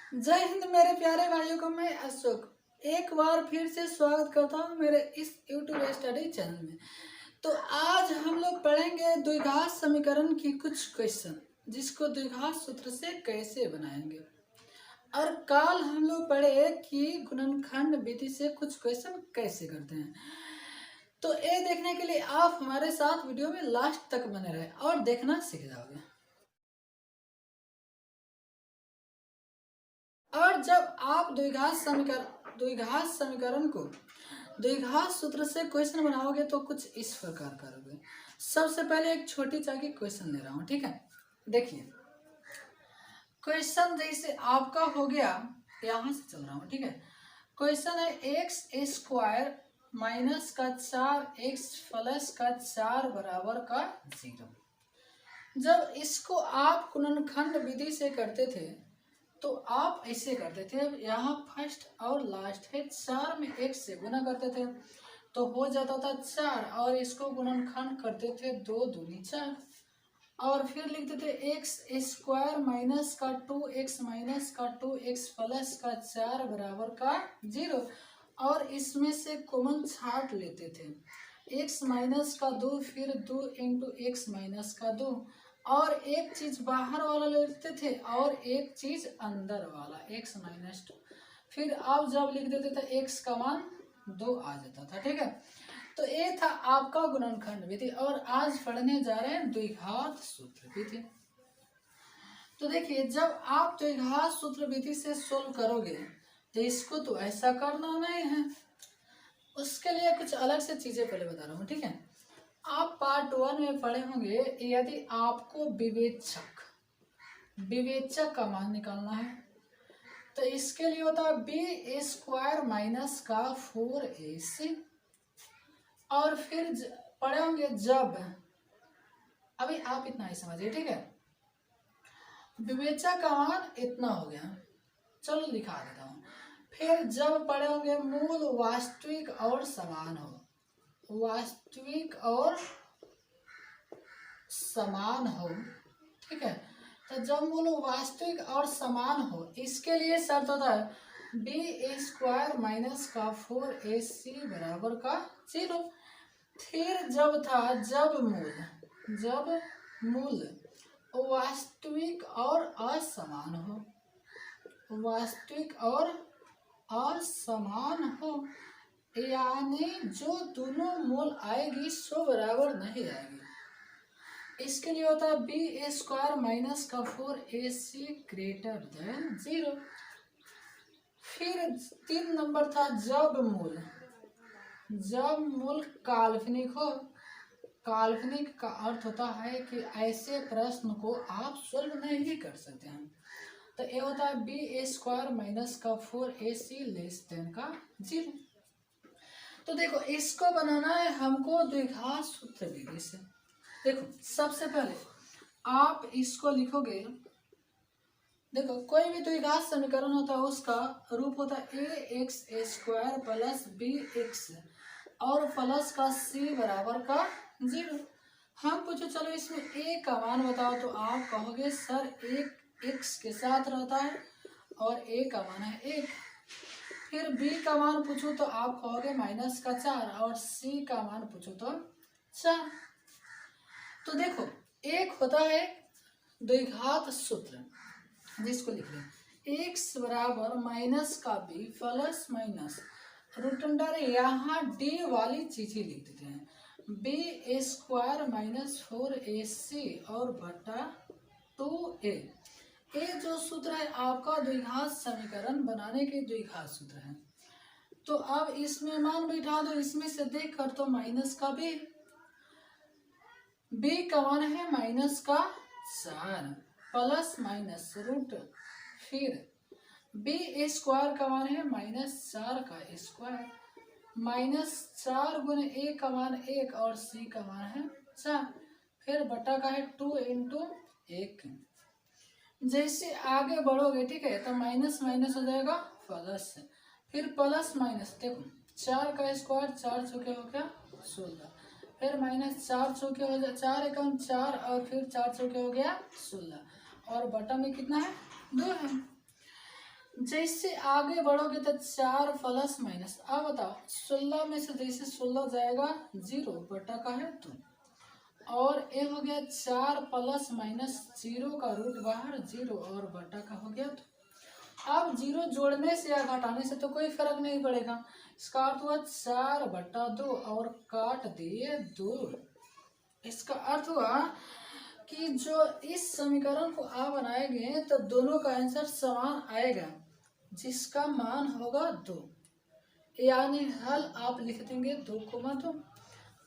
जय हिंद मेरे प्यारे भाइयों को। मैं अशोक एक बार फिर से स्वागत करता हूँ मेरे इस YouTube स्टडी चैनल में। तो आज हम लोग पढ़ेंगे द्विघात समीकरण की कुछ क्वेश्चन, जिसको द्विघात सूत्र से कैसे बनाएंगे। और कल हम लोग पढ़े कि गुणनखंड विधि से कुछ क्वेश्चन कैसे करते हैं। तो ये देखने के लिए आप हमारे साथ वीडियो में लास्ट तक बने रहे और देखना सीख जाओगे। और जब आप द्विघात समीकरण को द्विघात सूत्र से क्वेश्चन बनाओगे तो कुछ इस प्रकार करोगे। सबसे पहले एक छोटी सा की क्वेश्चन ले रहा हूँ, ठीक है। देखिए क्वेश्चन जैसे आपका हो गया, यहाँ से चल रहा हूँ, ठीक है। क्वेश्चन है एक्स स्क्वायर माइनस का 4x प्लस का 4 बराबर का 0। जब इसको आप गुणनखंड विधि से करते थे तो आप ऐसे करते थे, यहाँ फर्स्ट और लास्ट है 4 में 1 से गुना करते थे तो हो जाता था 4, और इसको गुणनखंड करते थे 2 दूनी 4, और फिर लिखते थे एक्स स्क्वायर माइनस का 2x माइनस का 2x प्लस का 4 बराबर का 0, और इसमें से कॉमन छाट लेते थे x माइनस का 2, फिर 2 इंटू एक्स माइनस का 2, और एक चीज बाहर वाला लेते थे और एक चीज अंदर वाला x माइनस 2, फिर आप जब लिख देते थे x का मान 2 आ जाता था, ठीक है। तो ये था आपका गुणनखंड विधि, और आज पढ़ने जा रहे हैं द्विघात सूत्र विधि। तो देखिए जब आप द्विघात सूत्र विधि से सोल्व करोगे तो इसको तो ऐसा करना नहीं है, उसके लिए कुछ अलग से चीजें पहले बता रहा हूँ, ठीक है। आप पार्ट 1 में पढ़े होंगे, यदि आपको विवेचक का मान निकालना है तो इसके लिए होता है बी स्क्वायर माइनस का 4ac, और फिर पढ़े होंगे जब, अभी आप इतना ही समझिए, ठीक है। विवेचक का मान इतना हो गया, चलो लिखा देता हूँ। फिर जब पढ़े होंगे मूल वास्तविक और समान हो, वास्तविक और समान हो, ठीक है। तो जब मूल वास्तविक और समान हो, इसके लिए शर्त होता है बी स्क्वायर माइनस का 4ac बराबर का 0। फिर जब था जब मूल वास्तविक और असमान हो, वास्तविक और असमान हो, यानी जो दोनों मूल आएगी सो बराबर नहीं आएगी, इसके लिए होता है बी स्क्वायर माइनस का 4ac ग्रेटर देन 0। फिर 3 नंबर था जब मूल काल्पनिक हो। काल्पनिक का अर्थ होता है कि ऐसे प्रश्न को आप सोल्व नहीं कर सकते हैं, तो ये होता है बी स्क्वायर माइनस का 4ac लेस देन का 0। तो देखो इसको बनाना है हमको द्विघात सूत्र विधि से। देखो सबसे पहले आप इसको लिखोगे, देखो कोई भी द्विघात समीकरण होता है उसका रूप होता है ax स्क्वायर प्लस bx और प्लस का c बराबर का 0। हम पूछो चलो इसमें a का मान बताओ, तो आप कहोगे सर एक x के साथ रहता है और a का मान है 1। फिर b का मान पूछो तो आप कहोगे माइनस का 4, और c का मान पूछो तो 4। तो देखो एक होता है द्विघात सूत्र, जिसको लिख रहे एक्स बराबर माइनस का b plus minus root under, यहाँ डी वाली चीज ही लिख देते हैं बी स्क्वायर माइनस 4ac और बटा 2a। ये जो सूत्र है आपका द्विघात समीकरण बनाने के द्विघात सूत्र है। तो अब इसमें मान बैठा दो, इसमें से देख कर तो माइनस का बी का मान है माइनस का 4 प्लस माइनस रूट, फिर बी स्क्वायर का मान है माइनस 4 का स्क्वायर, माइनस 4 गुने ए का मान 1 और सी का मान है 4, फिर बटा का है 2 इंटू 1। जैसे आगे बढ़ोगे, ठीक है, तो माइनस माइनस हो जाएगा प्लस, फिर प्लस माइनस, देखो 4 का स्क्वायर 4 चौके हो गया 16, फिर माइनस 4 चौके हो जाए 4 एकम 4, और फिर 4 चौके हो गया 16, और बटा में कितना है 2 है। जैसे आगे बढ़ोगे तो 4 प्लस माइनस, अब बताओ 16 में से जैसे 16 जाएगा 0 बटा का है 2, और ये हो गया 4 प्लस माइनस 0 का रूट बाहर 0 और बटा का हो गया 2। अब 0 जोड़ने से या घटाने से तो कोई फर्क नहीं पड़ेगा, इसका अर्थ हुआ 4 बटा 2 और काट दिए 2। इसका अर्थ हुआ कि जो इस समीकरण को आप बनाएंगे तो दोनों का आंसर समान आएगा, जिसका मान होगा 2, यानी हल आप लिख देंगे 2,2।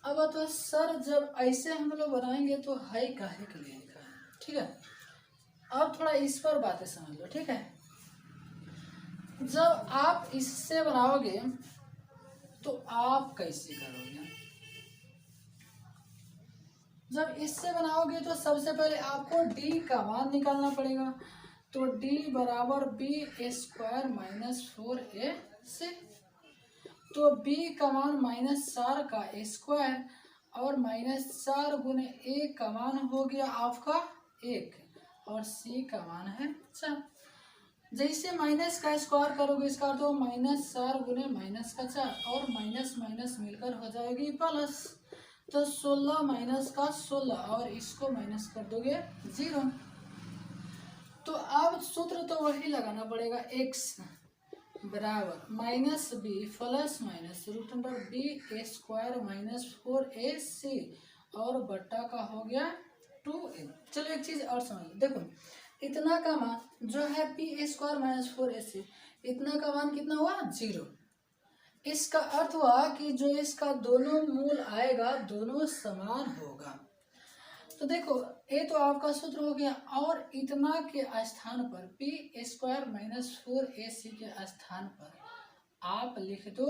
अब तो सर जब ऐसे हम लोग बनाएंगे तो है काहे के लिए लिखा है, ठीक है। अब थोड़ा इस पर बातें समझ लो, ठीक है। जब आप इससे बनाओगे तो आप कैसे करोगे, जब इससे बनाओगे तो सबसे पहले आपको d का मान निकालना पड़ेगा, तो d बराबर b स्क्वायर माइनस 4ac, तो b का मान -4 का स्क्वायर और -4 गुने a का मान हो गया आपका 1 और c का मान है 4। जैसे माइनस का स्क्वायर करोगे इसका अर्थ हो -4 गुने माइनस का 4 और माइनस माइनस मिलकर हो जाएगी प्लस, तो 16 माइनस का 16 और इसको माइनस कर दोगे 0। तो अब सूत्र तो वही लगाना पड़ेगा, x बराबर minus b plus minus root under B square minus 4ac और बट्टा का हो गया 2a। चलो एक चीज और समझ, देखो इतना का मान जो है पी स्क्वायर माइनस 4ac, इतना का मान कितना हुआ 0। इसका अर्थ हुआ कि जो इसका दोनों मूल आएगा दोनों समान होगा। तो देखो ये तो आपका सूत्र हो गया, और इतना के स्थान पर पी स्क्वायर माइनस 4ac के स्थान पर आप लिख दो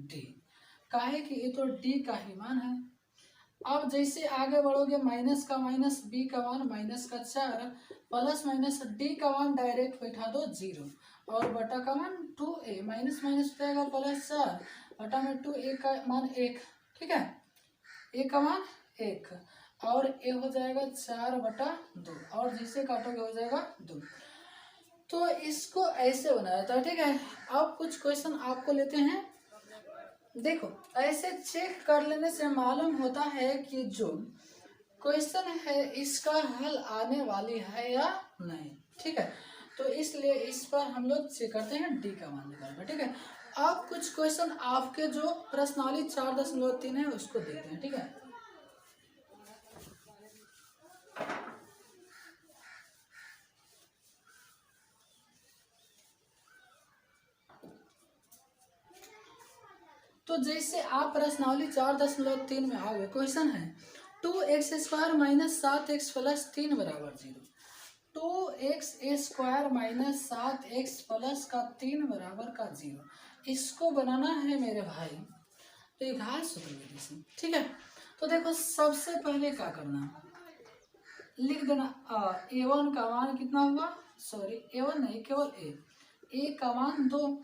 d, काहे कि ये तो d का ही मान है। अब जैसे आगे बढ़ोगे माइनस का माइनस b का मान माइनस का 4 प्लस माइनस d का मान डायरेक्ट बैठा दो 0 और बटा का मान 2a, माइनस माइनस जाएगा प्लस 4 बटा में 2a का मान 1, ठीक है, a का मान 1 और a हो जाएगा 4 बटा 2 और जिसे काटोगे हो जाएगा 2। तो इसको ऐसे बनाया जाता है, ठीक है। अब कुछ क्वेश्चन आपको लेते हैं, देखो ऐसे चेक कर लेने से मालूम होता है कि जो क्वेश्चन है इसका हल आने वाली है या नहीं, ठीक है। तो इसलिए इस पर हम लोग चेक करते हैं डी का मान निकालना, ठीक है। अब कुछ क्वेश्चन आपके जो प्रश्नावली 4.3 है उसको देखते हैं, ठीक है। तो जैसे आप प्रश्नावली 4.3 में आओगे, क्वेश्चन है 2x square minus 7x plus 3 बराबर 0, 2x square minus 7x plus का 3 बराबर का 0, इसको बनाना है मेरे भाई। तो ये घात सूत्र विधि से, ठीक है। तो देखो सबसे पहले क्या करना, लिख देना a1 का मान कितना हुआ, सॉरी a1 नहीं केवल a का मान 2,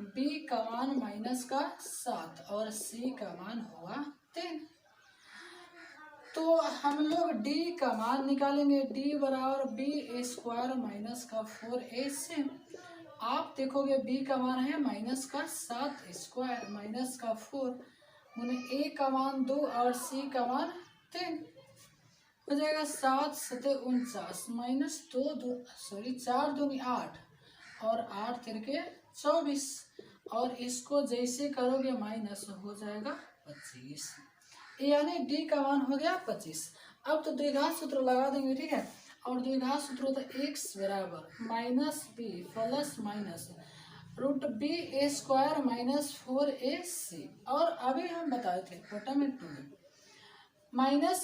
b का मान माइनस का 7 और c का मान हुआ 3। तो हम लोग d का मान निकालेंगे, d बराबर b स्क्वायर माइनस का 4ac। आप देखोगे b का मान है माइनस का 7 स्क्वायर माइनस का 4 गुने a का मान 2 और c का मान 3 हो जाएगा 7 7 49 माइनस 4 दूनी 8 और 8 तिरके 24 और इसको जैसे करोगे माइनस हो जाएगा 25, यानी डी का मान हो गया 25। अब तो द्विघात सूत्र लगा देंगे, ठीक है। और द्विघात सूत्र होता है x बराबर minus b plus minus root b square minus 4ac, और अभी हम बताए थे बटा में 2 माइनस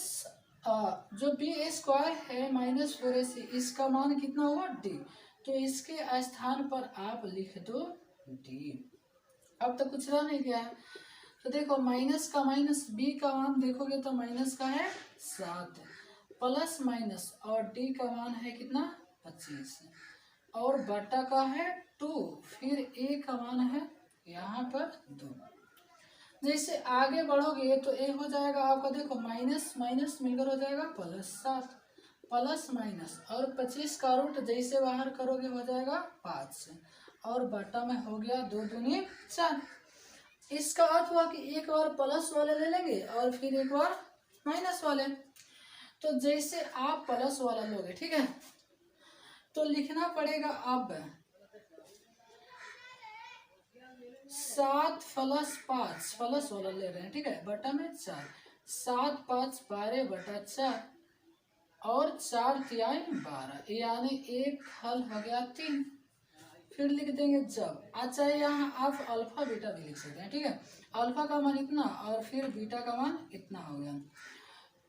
जो बी स्क्वायर है माइनस 4ac, इसका मान कितना हुआ डी, तो इसके स्थान पर आप लिख दो डी। अब तक कुछ रह नहीं गया, तो देखो माइनस का माइनस बी का मान देखोगे तो माइनस का है 7 प्लस माइनस और डी का मान है कितना 25 और बटा का है 2, फिर ए का मान है यहाँ पर 2। जैसे आगे बढ़ोगे तो ए हो जाएगा आपका, देखो माइनस माइनस मिलकर हो जाएगा प्लस 7 प्लस माइनस और 25 का रूट जैसे बाहर करोगे हो जाएगा 5 और बटा में हो गया 2 दूनी 4। इसका अर्थ हुआ कि एक बार प्लस वाले ले लेंगे और फिर एक बार माइनस वाले। तो जैसे आप प्लस वाला लोगे, ठीक है, तो लिखना पड़ेगा अब 7 + 5 प्लस वाला ले रहे हैं, ठीक है, बटा में 4। 7 × 5 = 12/4 और 4 × 3 = 12, यानी एक हल हो गया 3। फिर लिख देंगे जब, अच्छा यहाँ आप अल्फा बीटा भी लिख सकते हैं, ठीक है। अल्फा का मान इतना और फिर बीटा का मान इतना हो गया।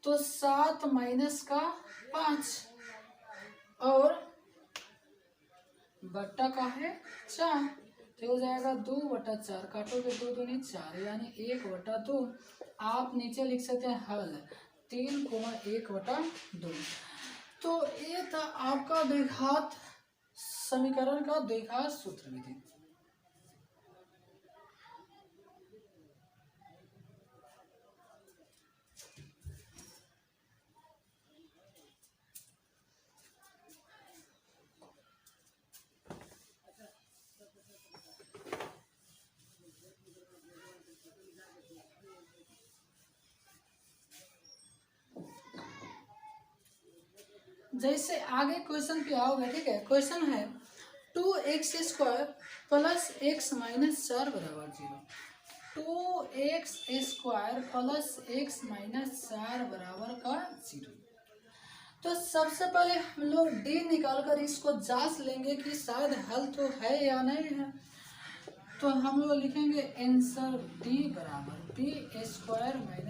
तो 7 - 5 और बट्टा का है 4, तो हो जाएगा 2/4। काटोगे 2 दूनी 4, यानी 1/2। आप नीचे लिख सकते हैं हल 3, 1/2। तो ये था आपका द्विघात समीकरण का द्विघात सूत्र विधि। जैसे आगे क्वेश्चन पे आओगे, ठीक है, क्वेश्चन है 2x² + x - 4 = 0। 2x² + x - 4 = 0। तो सबसे पहले हम लोग d निकाल कर इसको जांच लेंगे कि शायद हल तो है या नहीं है। तो हम लोग लिखेंगे आंसर d = b²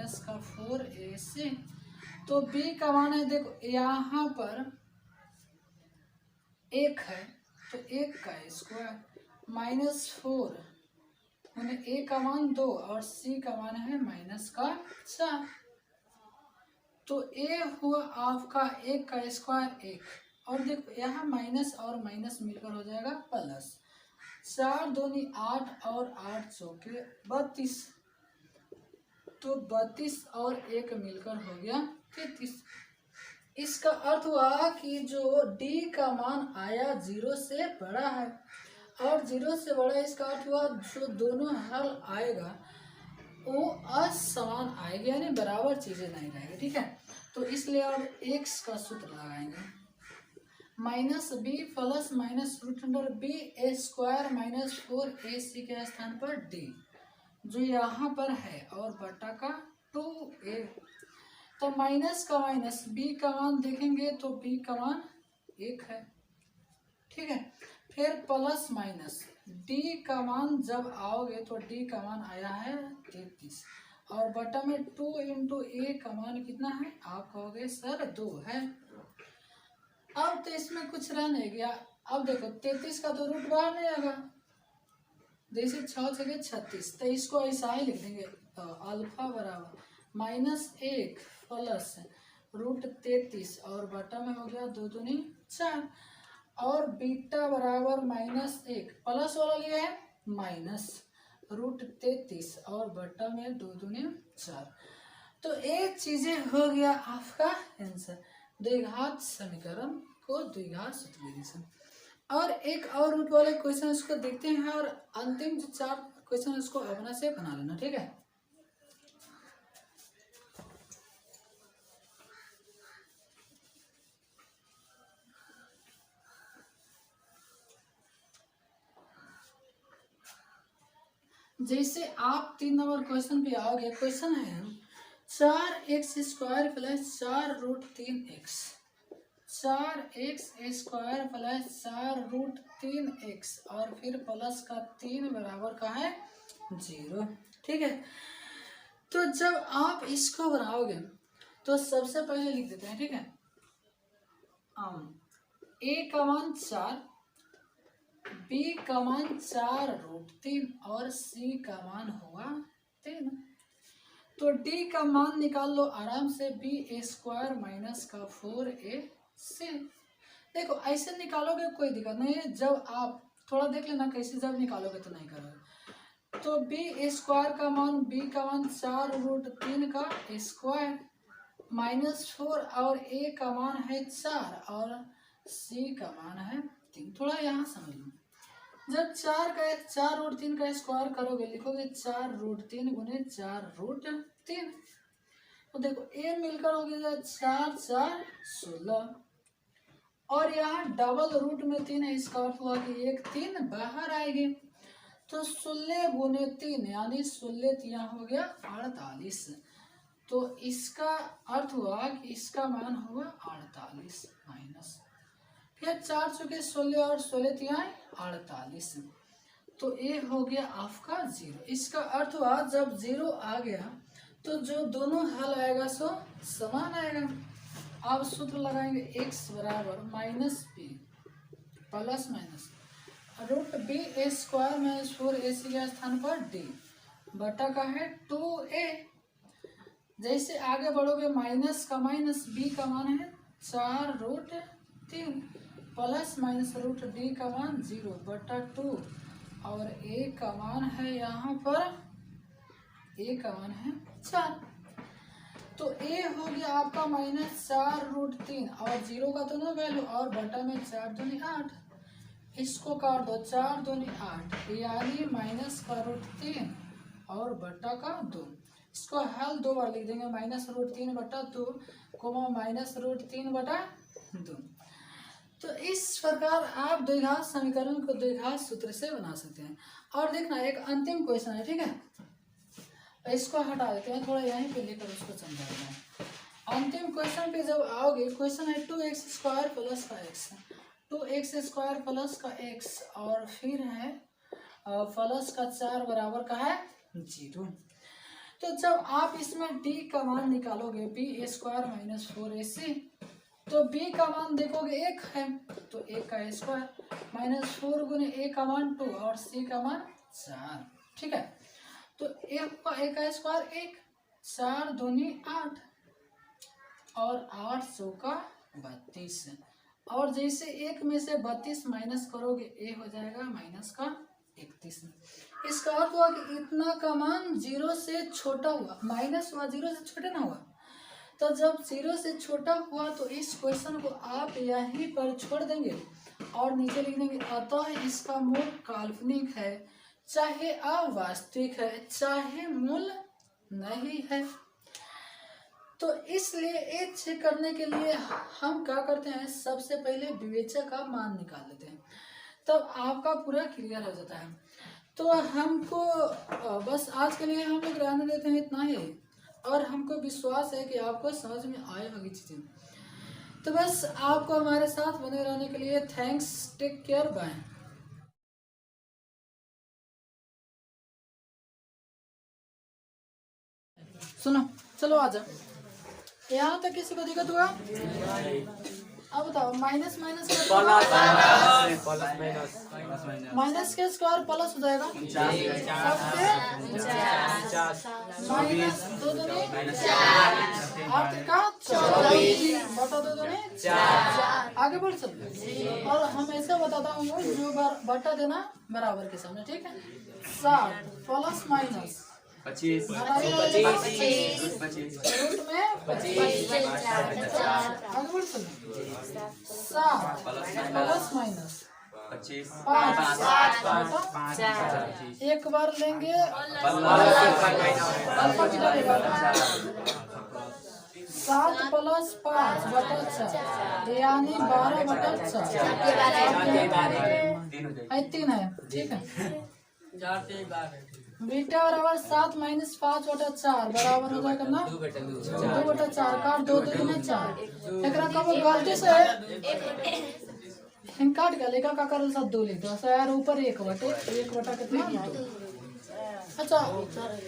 - 4ac। तो b का मान है, देखो यहाँ पर 1 है तो 1 का स्क्वायर -4 मैंने a का मान 2 और c का मान है -4। तो a हुआ आपका 1 का स्क्वायर 1, और देखो यहाँ माइनस और माइनस मिलकर हो जाएगा प्लस। 4 दूनी 8 और 8 चौके 32, तो 32 और 1 मिलकर हो गया 33। इसका अर्थ हुआ कि जो d का मान आया 0 से बड़ा है, और 0 से बड़ा, इसका अर्थ हुआ जो दोनों हल आएगा वो असमान आएगा, यानी बराबर चीजें नहीं रहेगी, ठीक है। तो इसलिए अब x का सूत्र लगाएंगे -b + -√b² - 4ac के स्थान पर d जो यहाँ पर है और बटा का 2a। तो माइनस का माइनस, b का मान देखेंगे तो b का मान 1 है, ठीक है। फिर प्लस माइनस d का मान जब आओगे तो d का मान आया है 33, और बटा में 2 × a का मान कितना है, आप कहोगे सर 2 है। अब तो इसमें कुछ रह नहीं गया। अब देखो 33 का तो रूट बाहर नहीं आएगा, जैसे 6 छके 36, तो इसको ऐसा ही लिख देंगे अल्फा बराबर -1 प्लस √33 और बटा में हो गया 2 दूनी 4, और बीटा बराबर -1 प्लस वाला लिया है -√33 और बटा में 2 दूनी 4। तो एक चीजें हो गया आपका आंसर, द्विघात समीकरण को द्विघात सूत्र विधि से। और एक और रूट वाले क्वेश्चन उसको देखते हैं, और अंतिम जो 4 क्वेश्चन उसको अपना से बना लेना, ठीक है। जैसे आप 3 नंबर क्वेश्चन पे आओगे, क्वेश्चन है 4x² + 4√3x 4x² + 4√3x और फिर प्लस का 3 बराबर का है 0, ठीक है। तो जब आप इसको बनाओगे तो सबसे पहले लिख देते हैं, ठीक है, a का मान 4, b का मान 4√3 और c का मान होगा 3। तो d का मान निकाल लो आराम से, b² - 4ac। देखो ऐसे निकालोगे कोई दिक्कत नहीं है, जब आप थोड़ा देख लेना कैसे, जब निकालोगे तो नहीं करोगे। तो b² का मान, b का मान 4√3 का स्क्वायर -4 और a का मान है 4 और c का मान है 3। थोड़ा यहाँ समझ लो, जब 4√3 का स्क्वायर करोगे लिखोगे 4√3 गुने 4√3। तो देखो ए मिलकर हो गया 4 4 16 और यहाँ डबल रूट में 3 है, इसका अर्थ हुआ कि एक 3 बाहर आएगी। तो 16 गुने 3 यानी 16 यहाँ हो गया 48। तो इसका अर्थ हुआ कि इसका मान हुआ 48 माइनस फिर 4 चुके 16 और 16 यहाँ 48। तो ये हो गया आपका 0। इसका अर्थ हुआ जब 0 आ गया तो जो दोनों हल आएगा सो समान आएगा। अब सूत्र लगाएंगे x बराबर -b plus minus √b² - 4ac के स्थान पर d बटा का है 2a। जैसे आगे बढ़ोगे माइनस का माइनस b का मान है 4√3 प्लस माइनस √d का मान 0 बटा 2 और a का मान है यहाँ पर a का मान है 4। तो a हो गया आपका -4√3 और 0 का तो ना वैल्यू और बटा में 4 दूनी 8। इसको काट दो 4 दूनी 8 यानी -√3 और बटा का 2। इसको हल 2 बार लिख देंगे -√3 बटा 2 कोमा -√3 बटा 2। तो इस प्रकार आप द्विघात समीकरण को द्विघात सूत्र से बना सकते हैं। और देखना एक अंतिम क्वेश्चन है, ठीक है, इसको हटा देते हैं, थोड़ा यहीं पे लेकर उसको समझाते हैं। अंतिम क्वेश्चन पे जब आओगे क्वेश्चन है 2x² प्लस का x 2x² प्लस का x और फिर है प्लस का 4 बराबर का है 0। तो जब आप इसमें d का मान निकालोगे b² - 4ac तो b का मान देखोगे 1 है तो 1 का स्क्वायर -4 गुने a का मान 2 और c का मान 4, ठीक है। तो a का स्क्वायर 1 4 दूनी 8 और 8 चौका 32 और जैसे 1 में से 32 माइनस करोगे a हो जाएगा माइनस का 31। इसका अर्थ हुआ कि इतना का मान 0 से छोटा हुआ, माइनस हुआ 0 से छोटा ना हुआ। तो जब 0 से छोटा हुआ तो इस क्वेश्चन को आप यहीं पर छोड़ देंगे और नीचे लिख देंगे अतः इसका मूल काल्पनिक है, चाहे अवास्तविक है, चाहे मूल नहीं है। तो इसलिए ये चेक करने के लिए हम क्या करते हैं, सबसे पहले विवेचक का मान निकाल लेते हैं, तब आपका पूरा क्लियर हो जाता है। तो हमको बस आज के लिए हम लोग रहने देते हैं इतना ही, और हमको विश्वास है कि आपको समझ में आए होगी चीज़ें। तो बस आपको हमारे साथ बने रहने के लिए थैंक्स, टेक केयर, बाय। सुनो चलो आ जाओ, यहाँ तक किसी को दिक्कत हुआ? अब बताओ माइनस माइनस माइनस के स्क्वायर प्लस हो जाएगा माइनस 2 दूनी 8 का 24 बटा 2 दूनी 4। आगे बढ़ सकते और हम ऐसे बताता हूँ जो बटा देना बराबर के सामने, ठीक है। 7 प्लस माइनस 25 रूट में 25 आगे बढ़ सकते 7 प्लस माइनस 5 एक बार लेंगे अल्फा की जगह 7 प्लस 5 बटा 4 यानी 12 बटा 4 3 है, ठीक है। बीटा बराबर 7 माइनस 5 बटा 4 बराबर हो जाएगा ना 2 बटा 4 काट 2 2 में 4 एक कब गलती से हम काट गया लेकर का करल सब 2 लिख दो यार ऊपर 1 बटा कितना 2। अच्छा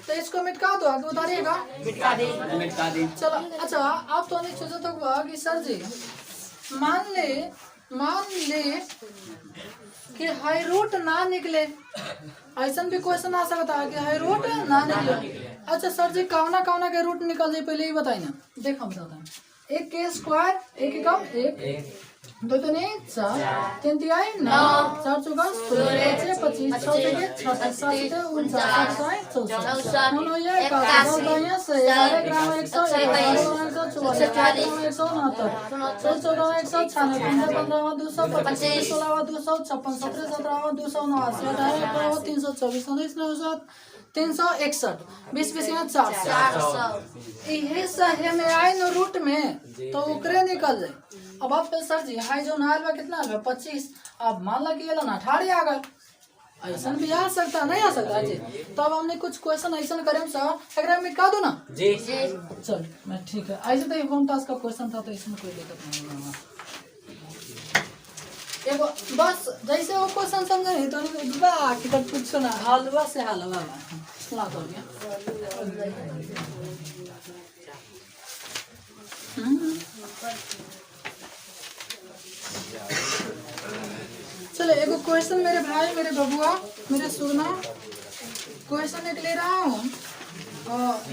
तो इसको मिटा दो, आगे बताइएगा मिटा दे चलो। अच्छा आप तो नहीं सोचा था कि सर जी मान ले कि हाई रूट ना निकले, ऐसा भी क्वेश्चन आ सकता है कि हाई रूट ना निकले। अच्छा सर जी कौना के रूट निकल जाए पहले ही बताइए ना। देखो बताता हूँ 1 के स्क्वायर 1 कम 1 2 2 4 3 3 9 4 चौका 16 25 6 के 36 7 49 49 ये का 10 से 11 ग्राम 100 144 169 14 196 15 225 16 256 17 17 279 18 324 19 361 20 20 में 400 यही सही में आई न रूट में तो उकरे निकल जाए। अब आप सर जी हाई जो नाल में कितना है 25। अब मान ला कि ये ना 18 आ गए, ऐसा भी आ सकता नहीं आ सकता जी। तो अब हमने कुछ क्वेश्चन ऐसा करें सर अगर मिटा दो ना जी चल मैं ठीक है। ऐसे तो होम टास्क का क्वेश्चन था तो इसमें कोई दिक्कत नहीं होगा। एगो बस जैसे वो क्वेश्चन समझे तो बाकी तक पूछो ना हलवा से हलवा सुना दो गया। चलो एगो क्वेश्चन मेरे भाई मेरे बबुआ मेरे सुनना क्वेश्चन एक ले रहा हूँ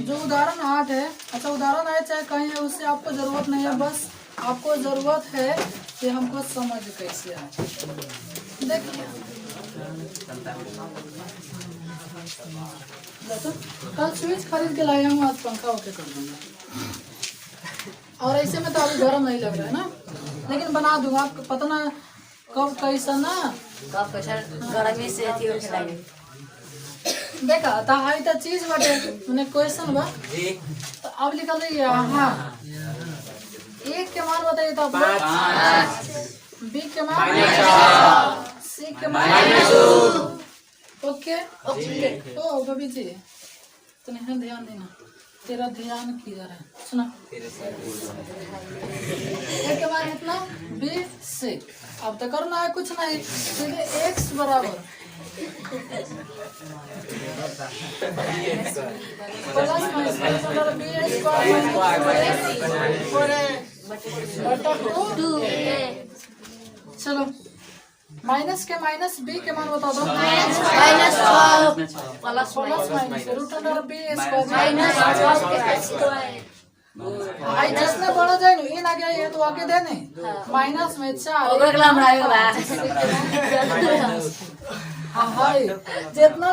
जो उदाहरण 8 है। अच्छा उदाहरण है चाहे कहीं है उससे आपको जरूरत नहीं है, बस आपको जरूरत है कि हमको समझ कैसे है। देखिए कल स्विच खरीद के लाया हूँ, आज पंखा ओके कर दूंगा। और ऐसे में तो अभी गर्म नहीं लग रहा है ना, लेकिन बना दूंगा। आपको पता ना कब कैसा ना कब कैसा गर्मी से अथी हो लगे। देखा था हाई तो चीज बटे मैंने क्वेश्चन बा तो अब लिखल रही है। हाँ एक के मान बताइए तो बी के मान सी के मान ओके ओ बबी जी तो नहीं ध्यान देना, तेरा ध्यान किधर है सुना। एक के मान इतना बी सी अब तो करना है कुछ नहीं, सीधे एक्स बराबर प्लस माइनस बी स्क्वायर 2। चलो माइनस के माइनस बी के मान बता दो minus plus minus root under B square आई जिसने बढ़ा जाए ना ये ना क्या ये तो आगे देने माइनस में 4 ओकर कलम रहे बा हाय जितना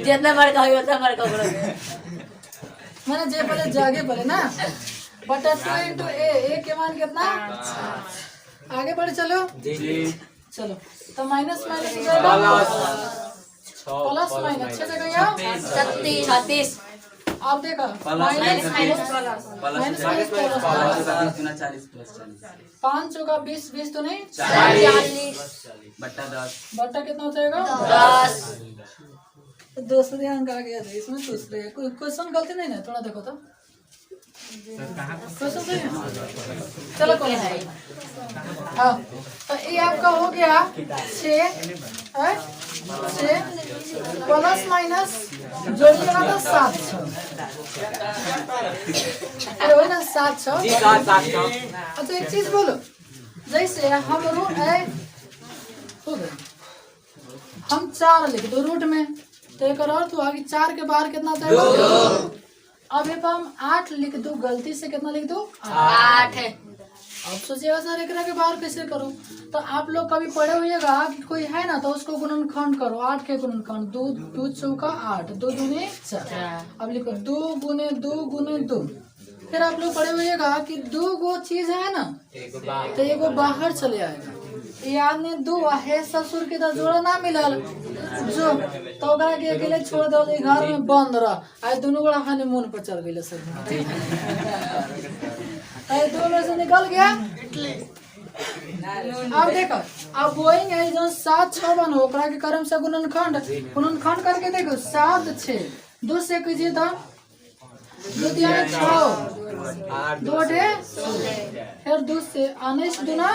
जितना बार कहियो उतना बार करो मैंने जे पहले जागे पहले ना बटा 2 into a के मान कितना आगे बढ़ चलो जी चलो तो माइनस माइनस हो जाएगा प्लस माइनस 6 जगह यहाँ 36 आप देखा माइनस माइनस प्लस 5 होगा 20 20 तो नहीं 40 बट्टा कितना हो जाएगा 10। दूसरे अंक आ गया था इसमें दूसरे कोई क्वेश्चन गलती नहीं ना थोड़ा देखो तो क्वेश्चन सही है। चलो कोई है हाँ तो ये आपका हो गया 6 प्लस माइनस जोड़ी लगा था 7 वही ना 7 अच्छा एक चीज बोलो जैसे हम रूट है हो गए हम 4 लिख दो रूट में तो एक अर्थ हुआ कि 4 के बाहर कितना था अब ये हम 8 लिख दो गलती से कितना लिख दो 8 है। अब सोचिएगा सर एक के बाहर कैसे करूं तो आप लोग कभी पढ़े हुएगा कि कोई है ना तो उसको गुणनखंड करो 8 के गुणनखंड 2 2 चौका 8 2 दूनी 4 अब लिखो 2 गुने 2 फिर आप लोग पढ़े हुएगा कि 2 गो चीज है ना तो एगो बाहर चले आएगा याद ने 2 है ससुर के तो जोड़ा ना मिलल जो तो ओकरा के अकेले छोड़ दो घर में बंद रह आज दोनों बड़ा हनीमून पर चल गए सब दो में से निकल गया। अब देखो अब बोइंग है जो 7 6 बन ओकरा के क्रम से गुणनखंड करके देखो 7 6 2 से कीजिए तो 2 3 6 2 फिर 2 से 19 दुना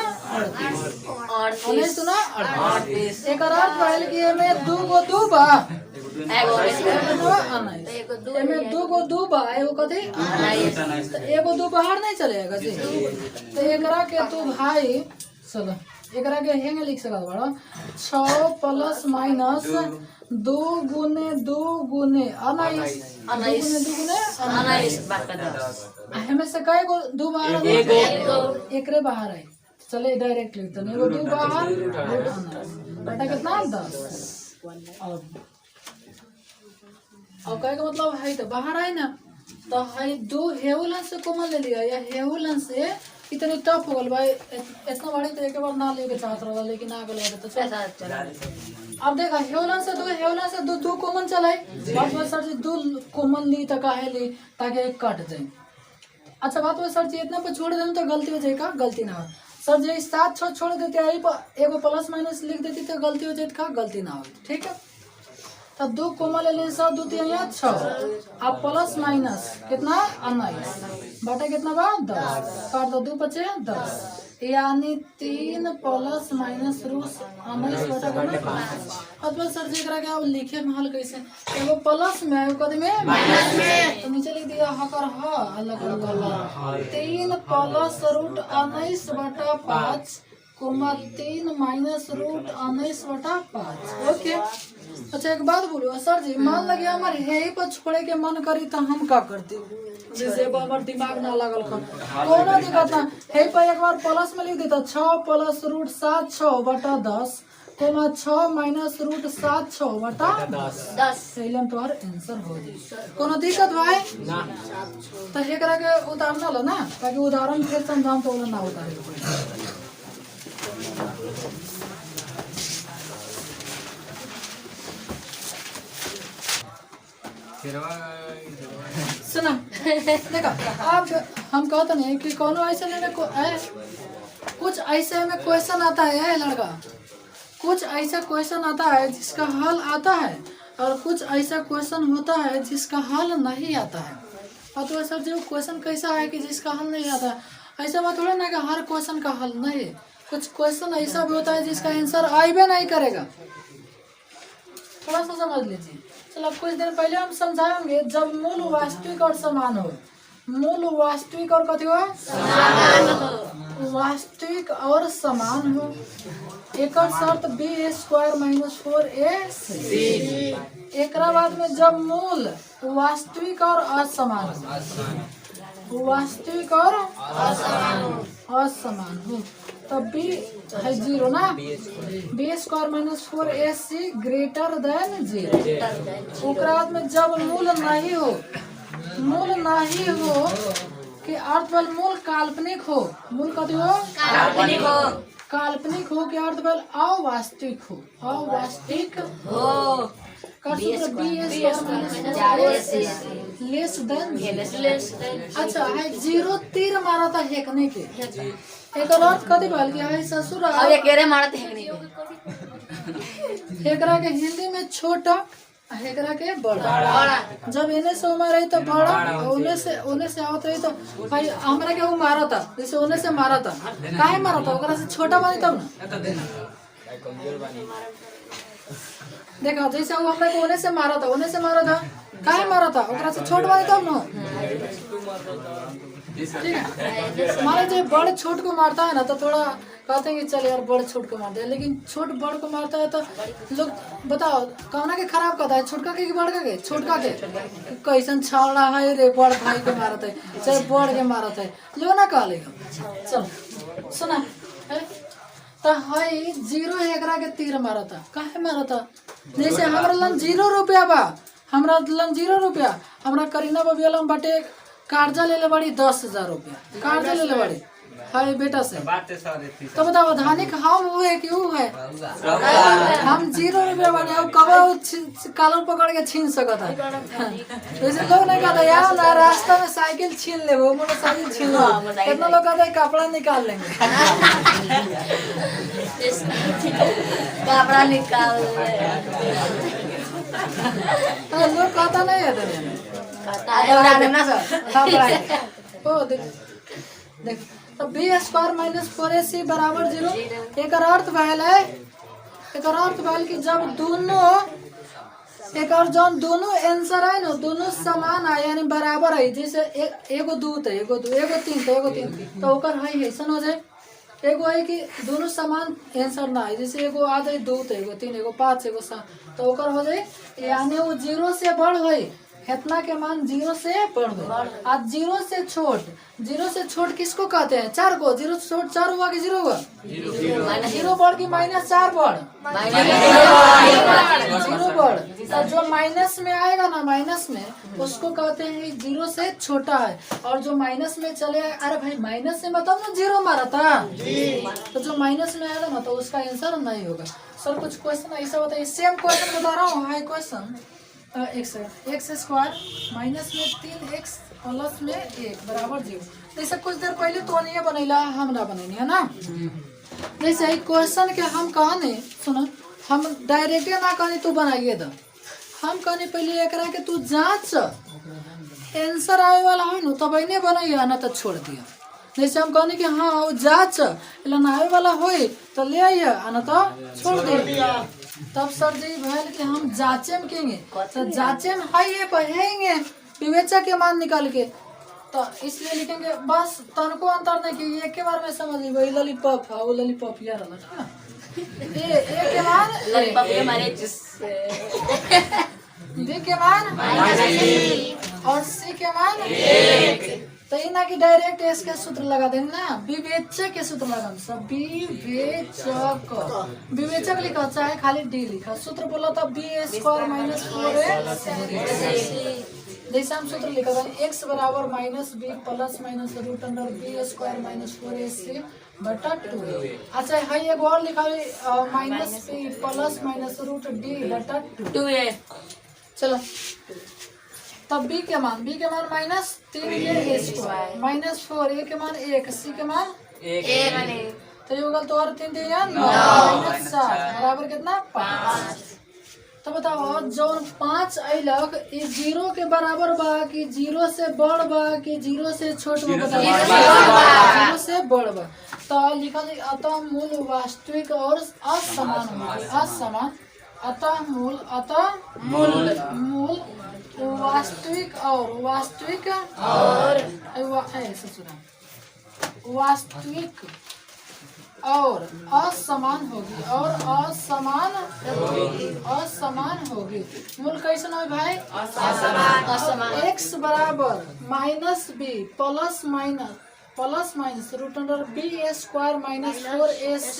38 एक अर्थ पहले कि में 2 गो 2 बा में 2 गो 2 बा एगो कथी एगो 2 बाहर नहीं चलेगा जी तो एकरा के तू भाई चलो एकरा के हेंगे लिख सकत बड़ा 6 प्लस माइनस 2 गुने 2 गुने 19 हमें से कई गो 2 बाहर एकरे बाहर है चले डायरेक्ट लिखते हैं एगो 2 बाहर बेटा कितना 10 और कहे का मतलब है तो बाहर आए ना तो है दो हेवलन से कॉमन ले लिया या हेवलन से इतनी टफ हो गल भाई इतना बड़ी तो एक बार ना लेके चाहत रहा लेकिन आ गया तो चल ऐसा चला अब देखा हेवलन से दो कॉमन चलाए बात बात सर जी दो कॉमन ली तो काहे ली ताकि एक कट जाए। अच्छा बात बात सर जी इतना पर छोड़ दें तो गलती हो जाएगा गलती ना हो सर जी 7 6 छोड़ देते यही पर एगो प्लस माइनस लिख देती तो गलती हो जाती का गलती ना हो ठीक है। तो दो कोमल ले लें 7 2 3 6 अब प्लस माइनस कितना 19 बटे कितना बा 10 काट दो 2 बचे 10 यानी 3 प्लस माइनस रूट 19 बटा कितना 5। अब सर जी करा के अब लिखे में हल कैसे एगो प्लस में एगो कद में माइनस में तो नीचे लिख दिया ह कर ह अलग अलग 3 प्लस रूट 19 बटा 5 कोमा 3 माइनस रूट 19 बटा 5 ओके। अच्छा एक बात बोलो सर जी मान लगे हमारे हे पर छोड़े के मन करी तो हम का करते जैसे हमारे दिमाग ना लगल कोनो दिक्कत ना हे पर एक बार प्लस में लिख देता 6 प्लस रूट 7 6 बटा 10 कोमा 6 माइनस रूट 7 6 बटा 10 सहीलन तो आंसर हो जाए कोनो दिक्कत भाई ना तो एकरा के उदाहरण लो ना ताकि उदाहरण फिर समझाम तो ना उतारे सुना देखा अब हम कहते नहीं कि कोनो ऐसे में कुछ ऐसे में क्वेश्चन आता है लड़का कुछ ऐसा क्वेश्चन आता है जिसका हल आता है और कुछ ऐसा क्वेश्चन होता है जिसका हल नहीं आता है। और तो सर जो क्वेश्चन कैसा है कि जिसका हल नहीं आता है ऐसा बात थोड़ा ना कि हर क्वेश्चन का हल नहीं है कुछ क्वेश्चन ऐसा भी होता है जिसका आंसर आइबे नहीं करेगा थोड़ा सा समझ लीजिए। चलो कुछ दिन पहले हम समझाएंगे जब मूल वास्तविक और समान हो मूल वास्तविक और कथी हो वास्तविक और समान हो एक शर्त b² - 4ac एक बाद में जब मूल वास्तविक और असमान हो वास्तविक और असमान हो तब b है 0 ना b² - 4ac ग्रेटर देन 0 बाद में जब मूल नहीं हो कि अर्थ बल मूल काल्पनिक हो मूल कथी हो काल्पनिक हो कि अर्थ बल अवास्तविक हो कर सूत्र b² लेस देन अच्छा है 0 तीर मारा था हेकने के एक अर्थ कथी बल कि है ससुर अब ये केरे मारत हेकनी एकरा के हिंदी में छोटा एकरा के बड़ा जब इन्हें से उम्र रही तो बड़ा उन्हें से आवत रही तो भाई हमरा के वो मारा था जैसे उन्हें से मारा था काहे मारा था ओकरा से छोटा बनी तब ना देखा जैसे वो हमरा को उन्हें से मारा था काहे मारा था ओकरा से छोट बनी तब ना ठीक है मारे जो बड़ छोट को मारता है ना तो थोड़ा कहते हैं कि चल यार बड़ छोट को मारते हैं लेकिन छोट बड़ को मारता है तो लोग बताओ कौना के खराब करता है छोटका के बड़का के छोटका के कैसन छावड़ा है रे बड़ भाई के मारत है चाहे बड़ के मारत है लो ना कह लेगा चल सुना तो है 0 एकरा के तीर मारता काहे मारता जैसे हमरा लन 0 रुपया बा हमरा लन 0 रुपया हमरा करीना बबिया बाटे कर्जा ले ले बड़ी 10,000 रुपया कर्जा ले ले बड़ी है बेटा से तो बताओ धानिक हम हुए क्यों है हम 0 रुपया बने अब कब कलर पकड़ के छीन सकता है जैसे लोग नहीं कहता यार ना रास्ता में साइकिल छीन ले वो मोटरसाइकिल छीन लो कितना लोग कहते हैं कपड़ा निकाल लेंगे कपड़ा निकाल लोग कहता नहीं है देख तो b² - 4ac बराबर 0 एक अर्थ भैल कि जब दोनों एक और जौन दोनों आंसर है ना दोनों समान है यानी बराबर है जैसे एगो 2 तो एगो 3 तो ओकर है ऐसा हो जाए एगो है कि दोनों समान आंसर ना है जैसे एगो आ जाए 2 तो एगो 3 एगो 5 एगो 7 तो ओकर हो जाए यानी वो 0 से बड़ है इतना के मान 0 से बढ़ गए। आज 0 से छोट किसको कहते हैं? 4 को। 0 से छोट 4 हुआ कि 0 हुआ? 0 बढ़ की -4 बढ़? 0 बढ़। तो जो माइनस में आएगा ना, माइनस में उसको कहते हैं 0 से छोटा है। और जो माइनस में चले आए, अरे भाई माइनस से मतलब ना 0 मारा था, तो जो माइनस में आएगा ना तो उसका आंसर नहीं होगा। सर कुछ क्वेश्चन ऐसा बताइए, सेम क्वेश्चन बता रहा हूँ। हाई क्वेश्चन एक सेकंड। एक्स स्क्वायर माइनस में 3x प्लस में 1 बराबर 0। जैसे कुछ देर पहले तो नहीं बनैला, हम ना बनैनी है ना। जैसे ही क्वेश्चन के हम कहने, सुनो, हम डायरेक्ट ना कहनी तू बनाइए दो, हम कहनी पहले एक के तू जांच, आंसर आए वाला है ना तब नहीं बनाइए, ना तो छोड़ दिया। जैसे हम कहने कि हाँ जांच ना आए वाला हो तो ले आइए, ना तो छोड़ दिया। तब सर जी भैल कि हम जांचे में कहेंगे, तो जांचे में पढ़ेंगे विवेचक के मान निकाल के, तो इसलिए लिखेंगे। बस तनको अंतर नहीं कि एक के बार में समझ ली, वही लॉलीपॉप है, वो लॉलीपॉप यार अलग ए के मान लॉलीपॉप के मारे बी के मान और सी के मान तो ना कि डायरेक्ट एस के सूत्र लगा देंगे ना, विवेचक के सूत्र लगा। सब विवेचक लिखा चाहे खाली डी लिखा, सूत्र बोला था b² - 4ac। जैसे हम सूत्र लिखा था x बराबर -b प्लस √b² - 4ac बटा 2। अच्छा है एक और लिखा -b प्लस √d बटा 2। चलो तब b के मान -3a² -4 a के मान 1 c के मान 1 तो ये होगा तो और 3 3 -7 बराबर कितना 5। तो बताओ जो 5 अइलक ई 0 के बराबर बा कि 0 से बड़ बा कि 0 से छोट बा? बताओ 0 से बड़ बा। तो लिखा जाए अतः मूल वास्तविक और असमान होगा। असमान अतः मूल वास्तविक और असमान होगी असमान होगी। मूल कैसे हो भाई? असमान। x बराबर -b plus minus √b² - 4ac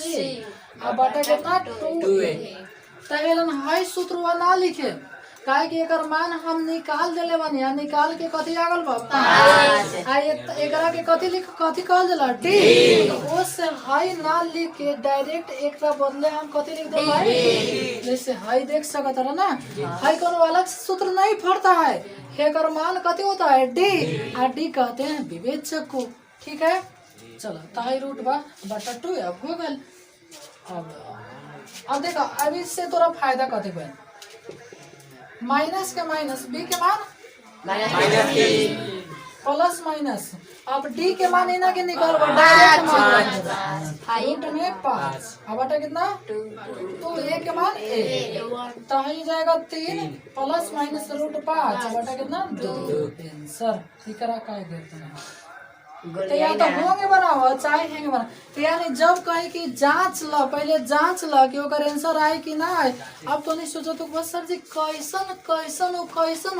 अब बटा कितना 2a। तहलन हाई सूत्र वा ना लिखे काहे कि एकर मान हम निकाल देले बानी, निकाल के कथी आगल बा 5 आ एकरा के कथी कहल जाला डी। ओ से हाई ना लिख के डायरेक्ट एकरा बदले हम कथी लिख दे भाई, जैसे हाई देख सकत है ना, हाई कोनो अलग सूत्र नहीं पड़ता है, एकर मान कथी होता है डी, आ डी कहते हैं विवेचक को। ठीक है चलो ताई रूट बा बटा 2 अब हो गल। अब देखो अब इससे तोरा फायदा कथी बा, माइनस के माइनस बी के मान प्लस माइनस अब डी के मान इना के निकाल डायरेक्ट मान रूट में 5 अब बटा कितना 2 a के मान a तो ही जाएगा 3 प्लस माइनस √5 बटा कितना 2 आंसर। ठीक है का देते हैं तो या तो होंगे बनाओ चाहे हैंगे बना तो यानी जब कहे कि जांच ल पहले जांच ल कि ओकर आंसर आए कि ना आए। अब तो नहीं सोचो तो बस सर जी कैसन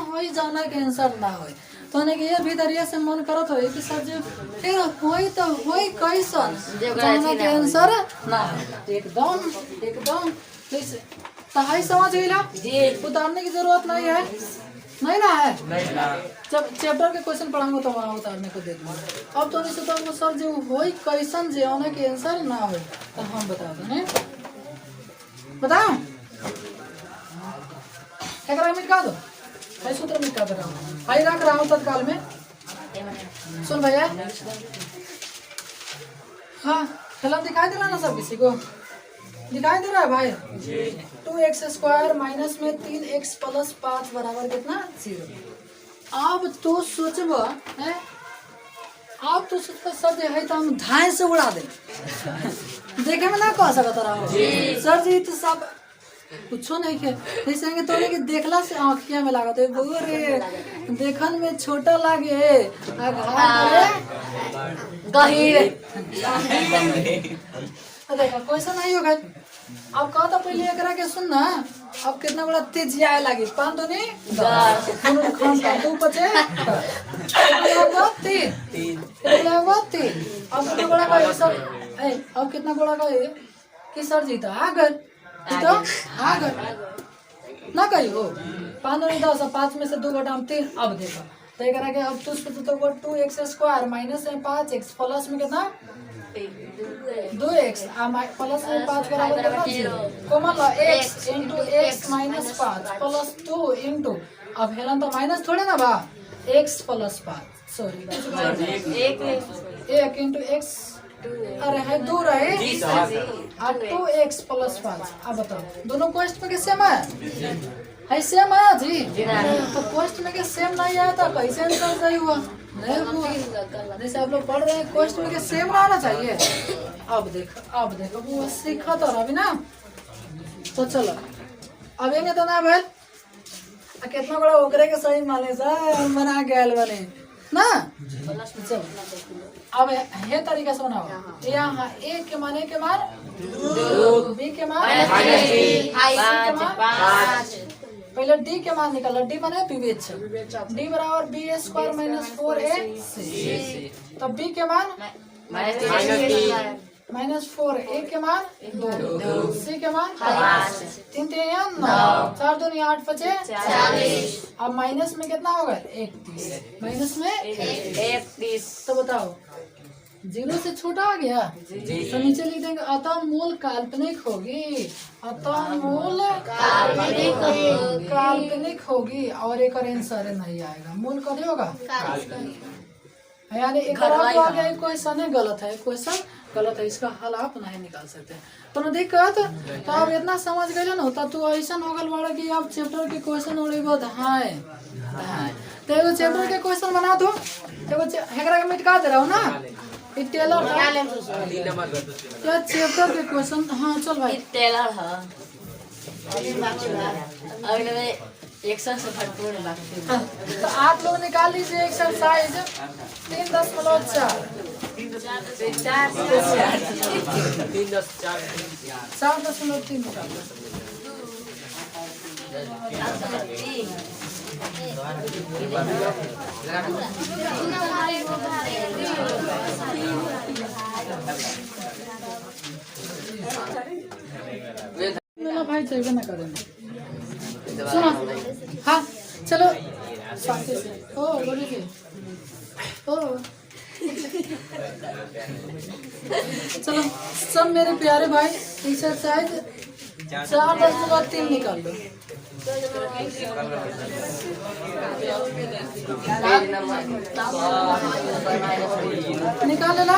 होई जाना के आंसर ना होई तो ने ये भीतरिया से मन करत होई कि सर जी फिर होई तो होई कैसन जाना के आंसर ना एकदम जैसे सही समझ गइला जी, उतारने की जरूरत नहीं है नहीं ना है जब चैप्टर के क्वेश्चन पढ़ाऊंगा तो वहाँ उतारने को दे दूंगा। अब तो नहीं सोचा वो सर जो होई कैसन जे होने के आंसर ना हो तो हम बता दें बताओ एकरा मिटा दो भाई सूत्र मिटा दे रहा हूँ भाई रख रहा हूँ तत्काल में। सुन भैया हाँ फिल्म दिखाई दे रहा ना सब किसी को दिखाई दे रहा है भाई 2x² माइनस में 3x प्लस 5 बराबर कितना 0। अब तो सोचब है अब तो सोचब सर जी है तो हम धाए से उड़ा दे देखे में ना कह सकता रहा सर जी तो सब कुछ नहीं के जैसे तो कि देखला से आँखिया में लागत है रे देखन में छोटा लागे गहीर देखा कैसा नहीं होगा अब कहा था पहले एकरा के सुन ना, अब कितना बड़ा तेजी आए लगी 5 दूनी 10 2 बचे 3 अब कितना बड़ा का ये सब अब कितना बड़ा का ये कि सर जीता आगर जीता आगर ना कही हो 5 दूनी 10 5 में से 2 घटा 3। अब देखो तो एकरा के अब तो 2x² माइनस 5x प्लस में कितना 2x प्लस में 5 बराबर कितना 0 कॉमन लो x into x minus 5 plus 2 into अब हेलन तो माइनस थोड़े ना बा x plus 5 sorry 1 into x अरे है 2 रहे और 2x प्लस 5। अब बताओ दोनों क्वेश्चन में के सेम है सेम आया जी तो क्वेश्चन में के सेम नहीं आया था कैसे आंसर सही हुआ नहीं हुआ। जैसे आप लोग पढ़ रहे हैं क्वेश्चन में के सेम रहना चाहिए। अब देखो वो सीखा तो अभी ना तो चलो अब ये तो ना भाई कितना बड़ा ओकरे के सही माने सर बना गैल बने ना। चलो अब ये तरीके से बनाओ यहाँ a के मान b के मान पहले d के मान निकालो d माने विवेच्य d बराबर b² माइनस 4ac तब b के मान माइनस 4 a के मान 2 c के मान 3 3 9 4 2 8 बचे 40। अब माइनस में कितना होगा 31 माइनस में 31 तो बताओ 0 से छोटा आ गया तो नीचे लिख देंगे अतः मूल काल्पनिक होगी अतः मूल काल्पनिक होगी और एक आंसर नहीं आएगा मूल कभी होगा यानी एक क्वेश्चन है गलत है क्वेश्चन गलत है इसका हल आप नहीं निकाल सकते तो न दिक्कत तो आप इतना समझ गए ना होता तो ऐसा होगल बड़ा कि आप चैप्टर के क्वेश्चन और बहुत हाय तो एगो चैप्टर के क्वेश्चन बना दो एगो हेकरा के मिटका दे रहा हूँ ना टेलर क्या चैप्टर के क्वेश्चन हाँ चल भाई टेलर है अभी में एक्शन से भरपूर बाकी तो आप लोग निकाल लीजिए एक्सरसाइज 3.4 4.3 निकाल मेरा भाई चाहिए ना करेंगे सुनो हाँ चलो शांति से ओ बोलिए ओ चलो सब मेरे प्यारे भाई एक्सरसाइज 4.3 निकाल लो निकाल लेना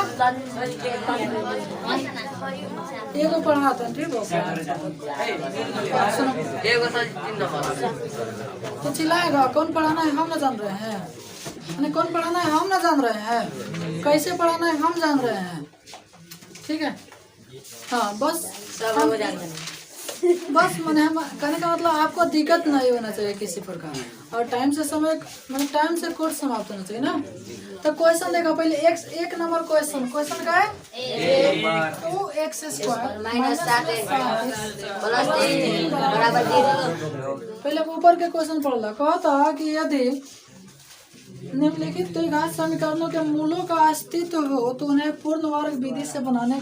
एगो पढ़ाता है ठीक तो चिल्लाएगा कौन पढ़ाना है हम ना जान रहे हैं कौन पढ़ाना है हम ना जान रहे हैं कैसे पढ़ाना है हम जान रहे हैं ठीक है हाँ बस सब जान रहे हैं बस मैंने कहने का मतलब आपको दिक्कत नहीं होना चाहिए किसी प्रकार और टाइम से समय मतलब टाइम से कोर्स समाप्त होना चाहिए ना। तो क्वेश्चन देखो पहले एक नंबर क्वेश्चन का है 2x² माइनस 7 प्लस 3 बराबर 0। पहले ऊपर के क्वेश्चन पढ़ लो कहता कि यदि निम्नलिखित द्विघात समीकरणों के मूलों का अस्तित्व हो तो उन्हें पूर्ण वर्ग विधि से बनाने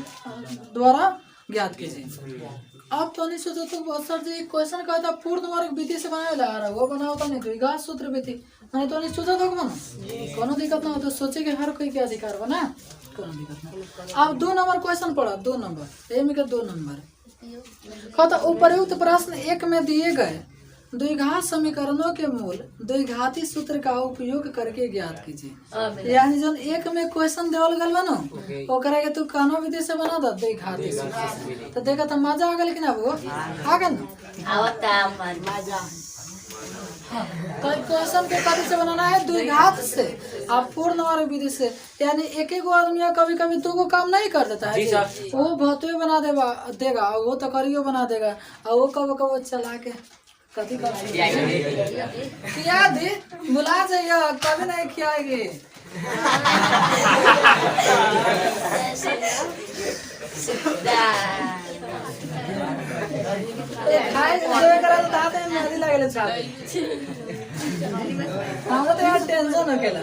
द्वारा ज्ञात कीजिए। अब तो नहीं सोचो तो सर जी क्वेश्चन का था पूर्ण वर्ग विधि से बनाया ला रहा वो बनाओ तो नहीं द्विघात सूत्र विधि मैंने तो नहीं सोचा था बना कोनो दिक्कत ना हो तो सोचे कि हर कोई के अधिकार बना कोनो दिक्कत ना। अब 2 नंबर क्वेश्चन पढ़ा 2 नंबर ए में के 2 नंबर कहता उपर्युक्त प्रश्न 1 में दिए गए द्विघात समीकरणों के मूल द्विघाती सूत्र का उपयोग करके ज्ञात कीजिए। यानी जब 1 में क्वेश्चन देवल गल बनो ओकरा के तू कानो विधि से बना दो द्विघाती सूत्र तो देखा तो मजा आ गल कि ना वो आ गल आवता मजा हाँ तो क्वेश्चन के कथी से बनाना है द्विघात से आप पूर्ण वर्ग विधि से यानी एक आदमी कभी कभी 2 काम नहीं कर देता है वो भौतवे बना देगा वो तो करियो बना देगा और वो कब चला के कभी खिया दे बुला जाइए कभी नहीं खियाएगी देवे करा तो दाते में मेहंदी लागेले छाप हमरा तो यार टेंशन होकेला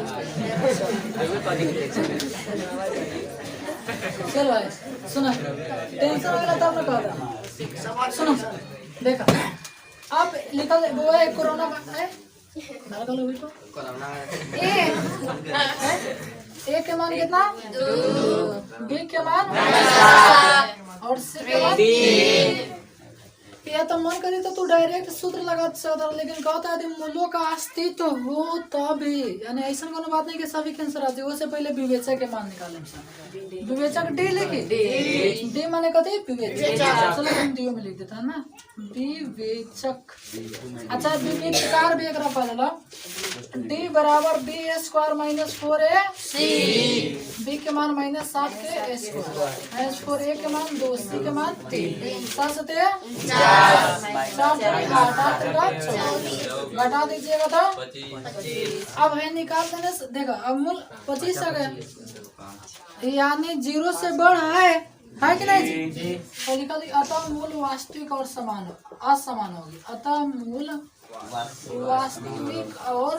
चल भाई सुनो टेंशन होकेला तब ना कहता सुनो देखा अब लिखा वो है कोरोना है नाला कल हुई तो कोरोना ए के मान कितना 2 बी के मान और सी के मान 3 या तो मन करी तो तू डायरेक्ट सूत्र लगा सकता लेकिन कहता है मूल्यों का अस्तित्व हो तभी यानी ऐसा कोनो बात नहीं कि सभी कैंसर आते हो से पहले विवेचक के मान निकाले विवेचक डी लिखी डी माने कहते विवेचक चलो हम डी में लिख देता है ना विवेचक अच्छा विवेचकार भी एक पहला डी बराबर B square minus 4ac B के मान माइनस 7 के स्क्वायर S4 a के मान 2 c के मान 3 7 से 4 घटा दीजिएगा तो 25 अब है निकाल देने से देखो अब मूल 25 आ गया यानी 0 से बढ़ है कि नहीं जी तो निकाल दी अतः मूल वास्तविक और समान असमान होगी अतः मूल वास्तविक और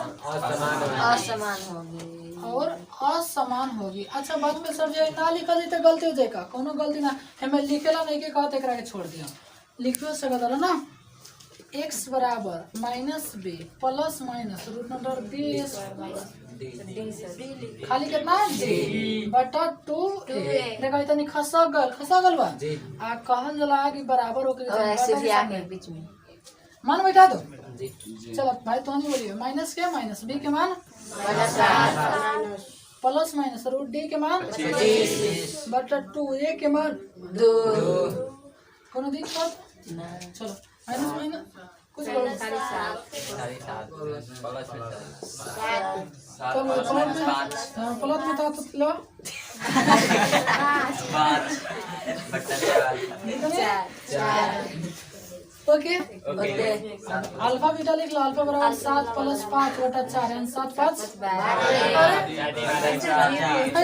असमान होगी अच्छा बाद में सर जो ना लिखा दी तो गलती हो जाएगा कोनो गलती ना हमें लिखेला नहीं के कहते एकरा के छोड़ दिया लिखियो सकता है ना x बराबर minus b plus minus root number b खाली कितना जी बटा 2a देखो इतनी खसगल बा आ कहल जला कि बराबर होके बीच में मान बैठा दो चलो भाई तो नहीं बोलिए माइनस के माइनस बी के मान प्लस माइनस रूट डी के मान बटा 2a के मान 2 कोनो दिक्कत चलो माइनस माइनस कुछ प्लस में तो लो ओके अल्फा बीटा लिख लो अल्फा बराबर 7 + 5 बटा 4 यानी 7 5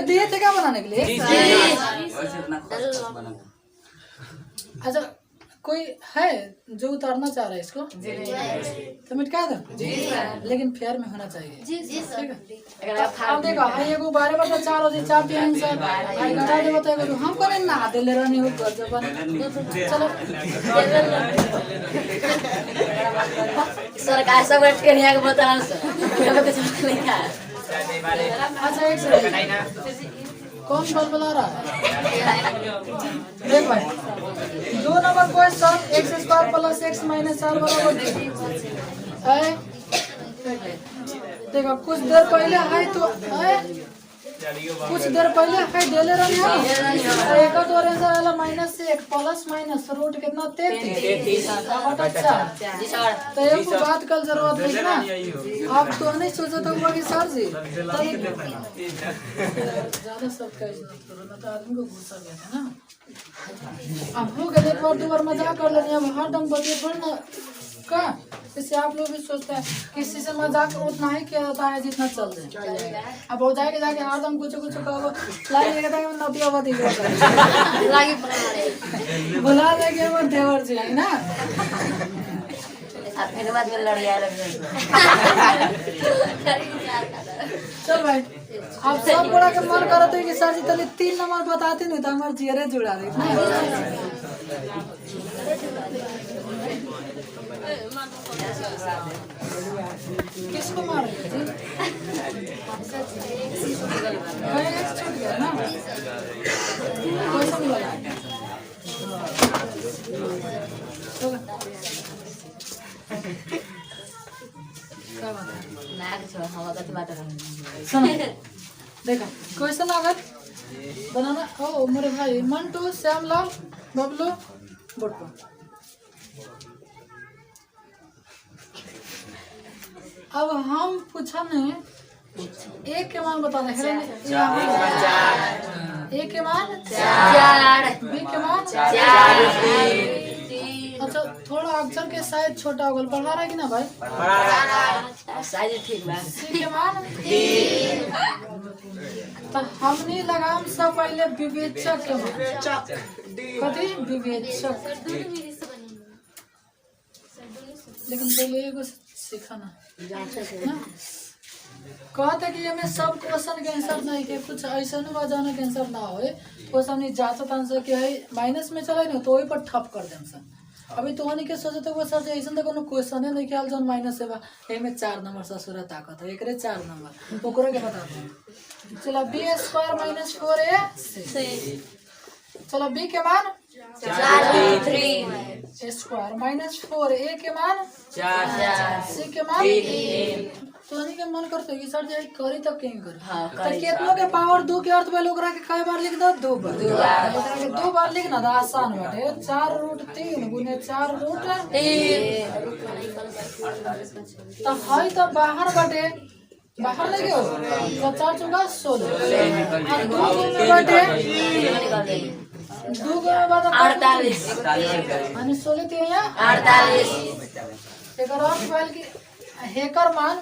दिए थे क्या बनाने के लिए अच्छा कोई है जो उतारना चाह रहा है इसको तो मिटा दो लेकिन फेयर में होना चाहिए ठीक है अब देखो ये को 12 बटा 4 होती 4 3 सर आई घटा दे बताएगा हम करे ना दे ले रहनी हो जब चलो सरकार सब ट्रेनिया के बता अच्छा एक सेकंड कौन बलबला रहा है देख भाई 2 नंबर क्वेश्चन x² + x - 4 बराबर देखो कुछ देर पहले है तो कुछ देर पहले है डेले रही है एक और आंसर वाला -1 प्लस माइनस रूट कितना 33 बटा 4 तो एक बात कल जरूरत नहीं ना आप तो नहीं सोचा था कि सर जी ज्यादा सब का ना तो आदमी को गुस्सा गया था ना अब हो गए एक बार 2 बार मजाक कर लेने अब हरदम बजे थोड़ी ना का इससे आप लोग भी सोचते हैं किसी से मजाक उतना ही किया जाता है जितना चल जाए अब हो जाएगा जाके हरदम कुछ कहो लागे नदिया बदी बुला देंगे वो देवर जी है ना चल भाई आप सब बड़ा के मन करते हैं कि सर जी तले 3 नंबर बताते नहीं तो हमारे चेहरे जुड़ा रही किसको मार ना कैसा मिला देखा क्वेश्चन लागत बनाना ओ मेरे भाई मंटू श्यामलाल बबलू बोटो अब हम पूछा नहीं एक के मान बता दे एक के मान 4 बी के मान 4 अच्छा थोड़ा अक्षर के साइज छोटा हो गया पढ़ा रहा है कि ना भाई पढ़ा रहा है साइज ठीक बा सी के मान 3 तो हमने लगाम से पहले विवेचक के मान कथी विवेचक लेकिन पहले एगो सीखा ना कहते कि ये में सब क्वेश्चन के आंसर नहीं के कुछ ऐसा नहीं बजाना के आंसर ना होए क्वेश्चन नहीं जांचत आंसर के है माइनस में चले नहीं तो वही पर ठप कर देम सन अभी तो नहीं के सोचते वो सर ऐसा तो कोनो क्वेश्चन नहीं ख्याल जन माइनस है बा ए में 4 नंबर ससुरा ताकत है एकरे 4 नंबर ओकरे के बता दो चलो b² - 4ac चलो b के मान 4 3 a² - 4a के मान 4 c के मान 3 तो नहीं के मन करते कि सर जाई करी तब कहीं कर तो कितना के पावर 2 के अर्थ में लोग के कई बार लिख दो 2 बार एकरा के 2 बार लिखना तो आसान बाटे 4√3 गुने 4√3 तो हई तो बाहर बाटे बाहर लगे हो तो 4 चौका 16 और 2 में बाटे 2 के बाद 48 यानी 16 थे यहाँ 48 एक और फाइल की हेकर मान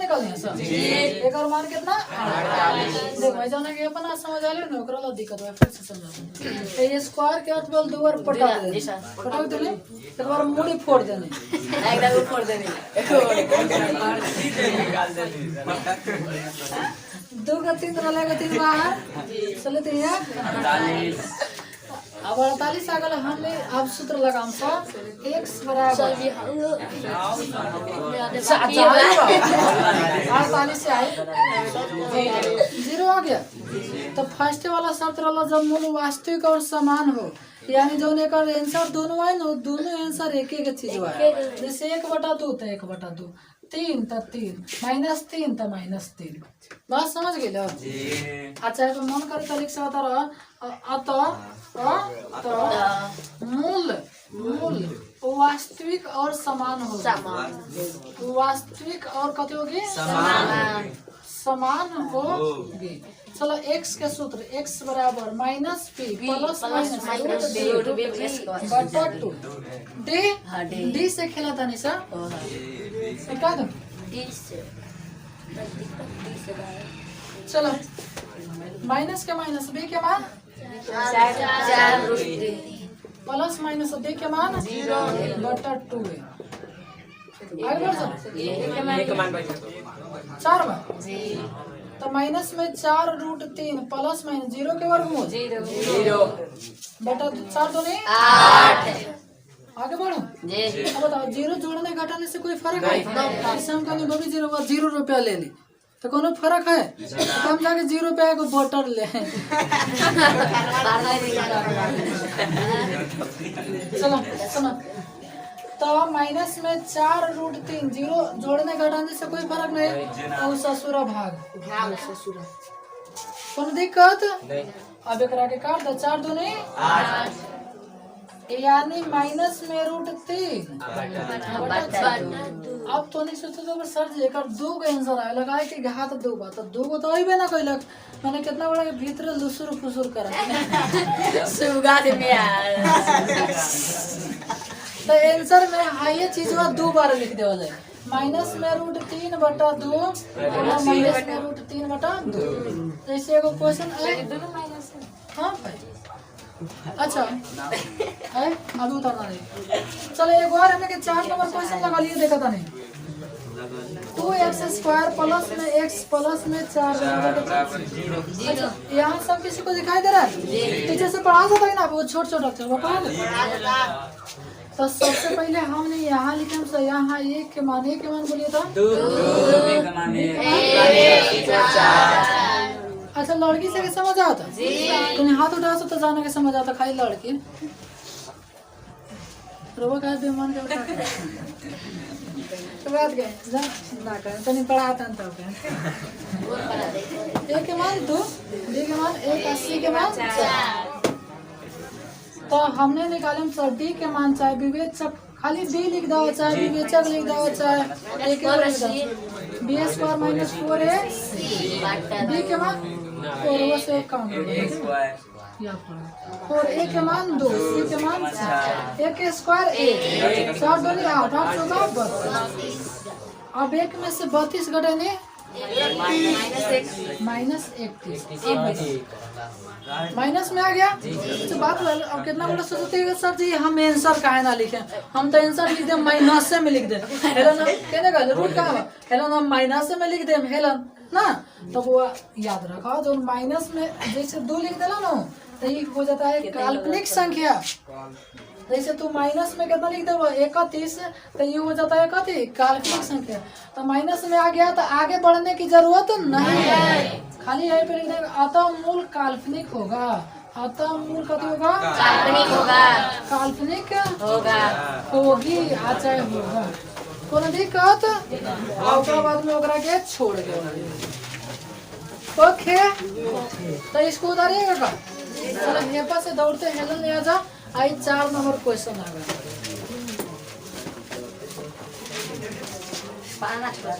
निकल दिया सर हेकर मान कितना 48 देखो भाई जाना के अपना समझ आ ले ना ओकरा ला दिक्कत है फिर से समझा ए स्क्वायर के अर्थ बोल दो बार पटक देने एक बार मुड़ी फोड़ देने एकदम फोड़ देने 2 का 3 रहेगा 3 बाहर चले 3 अब 48 अगल हमने अब सूत्र लगाम सा x बराबर 48 से आए 0 आ गया तो फर्स्ट वाला शर्त रहा जब मूल वास्तविक और समान हो यानी जो एक आंसर दोनों आए ना दोनों आंसर एक एक चीज है जैसे 1/2 तो 1/2 3 तो 3 -3 तो -3 बात समझ गए अच्छा तो मन कर तारीख से बता रहा मूल वास्तविक और समान हो वास्तविक और कते होगी समान होगी चलो x के सूत्र x बराबर -p प्लस -2 d से खेला था निशा क्या दो चलो माइनस के माइनस b के मान 4 प्लस माइनस d के मान 0/2 है आगे बढ़ सकते 4 बार तो माइनस में 4√3 प्लस माइनस 0 के वर्गमूल 0 बटा 4 तो नहीं 8 आगे बढ़ो अब बताओ 0 जोड़ने घटाने से कोई फर्क है इससे हम कहने वो भी 0 रुपया ले ली तो कोनो फर्क है तो हम जाके 0 रुपया को बोतल ले चलो सुनो तो माइनस में 4√3 0 जोड़ने घटाने से कोई फर्क नहीं तो ससुरा भाग कोनो दिक्कत अब एक के काट दो 4 2 नहीं 8 यानी माइनस में √3 अब तो नहीं सोचो तो सर जी एक 2 का आंसर आए लगा कि घात 2 बात तो 2 को तो अइबे ना कइलक मैंने कितना बड़ा भीतर लुसुर फुसुर करा सुगा दे में तो आंसर में हाई चीज 2 बार लिख देवा जाए माइनस में √3/2 और माइनस में √3/2 जैसे एगो क्वेश्चन है हां भाई अच्छा है अभी उतारना नहीं चलो एक और हमें के 4 नंबर क्वेश्चन लगा लिए देखा था नहीं 2x² प्लस में x प्लस में 4 अच्छा यहाँ सब किसी को दिखाई दे रहा है पीछे से पढ़ा था ना वो छोट छोट अक्षर वो पढ़ा तो सबसे पहले हमने यहाँ लिखा तो यहाँ 1 के मान बोलिए था 2 के मान 4 अच्छा लड़की से समझ आता तुमने हाथ उठा तो जाने के समझ आता खाली लड़की रोबो का बेमान के उठा तो बात गए ना करें तो नहीं पढ़ाता तब एक के मान 2 बी के मान 1 80 के मान 4 तो हमने निकाले सर डी के मान चाहे विवेचक खाली बी लिख दो चाहे विवेचक लिख दो चाहे एक लिख दो b² - 4ac बी के मान और वो से काम और a के मान 2 c के मान 4 a के स्क्वायर 1 4 2 8 8 14 32 अब 1 में से 32 घटाने -31 माइनस में आ गया। तो बात अब कितना बड़ा सोचते हैं सर जी हम आंसर काहे ना लिखे, हम तो आंसर लिख दे माइनस में लिख दे हेलन कहने का रूट कहाँ है हेलन हम माइनस में लिख दे हेलन ना। तो वो याद रखो जो माइनस में जैसे 2 लिख देना ना तो ये हो जाता है काल्पनिक संख्या। जैसे तू माइनस में कितना लिख दे 31 तो ये हो जाता है कथी काल्पनिक संख्या। तो माइनस में आ गया तो आगे बढ़ने की जरूरत नहीं है, खाली यहीं पे लिख देगा अतः मूल काल्पनिक होगा। अतः मूल कथी होगा काल्पनिक होगा, काल्पनिक होगा, होगी आ चाहे होगा कोनो दिक्कत और बाद में ओकरा के छोड़ दे। ओके तो इसको उतारिएगा का चलो हेपा से दौड़ते हेलन ले जा। आई 4 नंबर क्वेश्चन आ गया। पाना छोड़ा